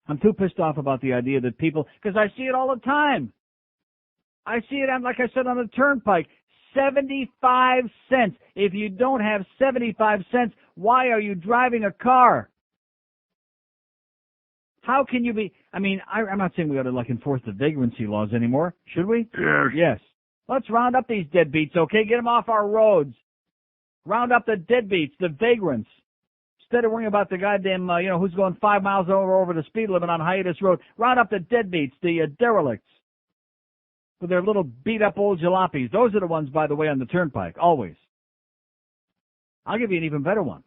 I'm too pissed off about the idea that people, because I see it all the time. I see it, like I said, on the Turnpike, 75 cents. If you don't have 75 cents, why are you driving a car? How can you be, I'm not saying we ought to, enforce the vagrancy laws anymore. Should we? Yes. Yes. Let's round up these deadbeats, okay? Get them off our roads. Round up the deadbeats, the vagrants. Instead of worrying about the goddamn, who's going 5 miles over the speed limit on Hiatus Road, round up the deadbeats, the derelicts, with their little beat-up old jalopies. Those are the ones, by the way, on the Turnpike, always. I'll give you an even better one.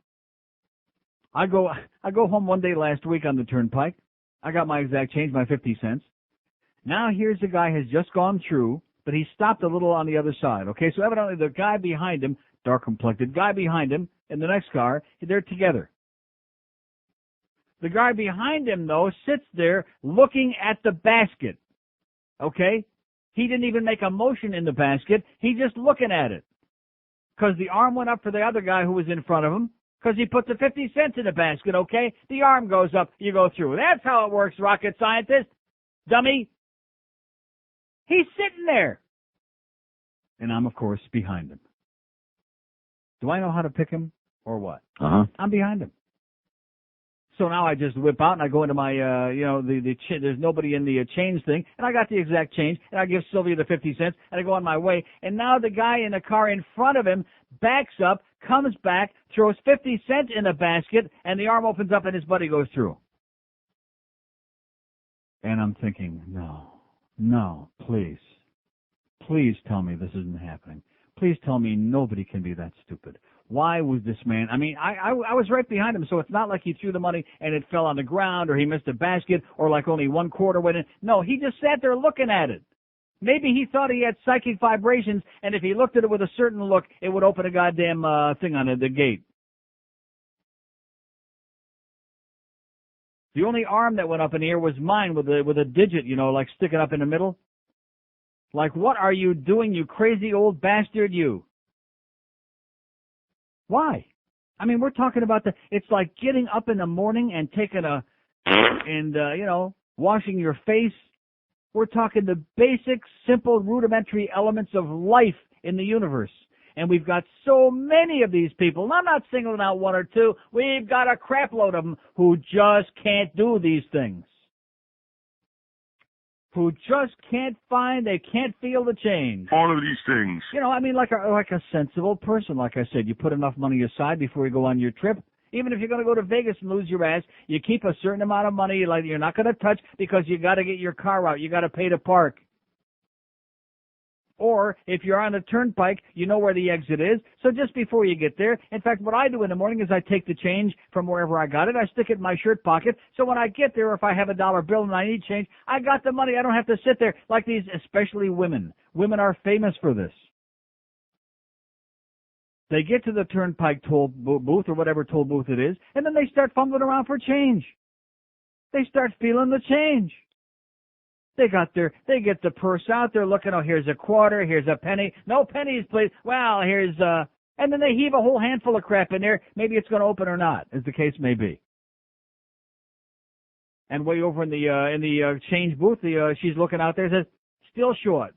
I go home one day last week on the Turnpike. I got my exact change, my 50 cents. Now here's the guy has just gone through, but he stopped a little on the other side, okay? So evidently the guy behind him, dark-complected guy behind him, in the next car, they're together. The guy behind him, though, sits there looking at the basket, okay? He didn't even make a motion in the basket. He's just looking at it. Because the arm went up for the other guy who was in front of him, because he put the 50 cents in the basket, okay? The arm goes up, you go through. That's how it works, rocket scientist. Dummy. He's sitting there. And I'm, of course, behind him. Do I know how to pick him or what? I'm behind him. So now I just whip out and I go into my, there's nobody in the change thing, and I got the exact change, and I give Sylvia the 50 cents, and I go on my way. And now the guy in the car in front of him backs up, comes back, throws 50 cents in the basket, and the arm opens up and his buddy goes through. And I'm thinking, no, please tell me this isn't happening. Please tell me nobody can be that stupid. Why was this man? I was right behind him, so it's not like he threw the money and it fell on the ground or he missed a basket or like only 1/4 went in. No, he just sat there looking at it. Maybe he thought he had psychic vibrations, and if he looked at it with a certain look, it would open a goddamn thing on the gate. The only arm that went up in the air was mine with a digit, sticking up in the middle. Like, what are you doing, you crazy old bastard, you? Why? We're talking about it's like getting up in the morning and taking washing your face. We're talking the basic, simple, rudimentary elements of life in the universe. And we've got so many of these people. And I'm not singling out one or two. We've got a crap load of them who just can't do these things. Who just they can't feel the change. All of these things. Like a sensible person. Like I said, you put enough money aside before you go on your trip. Even if you're going to go to Vegas and lose your ass, you keep a certain amount of money like you're not going to touch because you got to get your car out. You got to pay to park. Or if you're on the Turnpike, you know where the exit is. So just before you get there, in fact, what I do in the morning is I take the change from wherever I got it. I stick it in my shirt pocket. So when I get there, if I have a $1 bill and I need change, I got the money. I don't have to sit there like these, especially women. Women are famous for this. They get to the Turnpike toll booth or whatever toll booth it is, and then they start fumbling around for change. They start feeling the change. They get the purse out. They're looking, here's a quarter, here's a penny. No pennies, please. Well, here's, and then they heave a whole handful of crap in there. Maybe it's going to open or not, as the case may be. And way over in the change booth, she's looking out there and says, still short.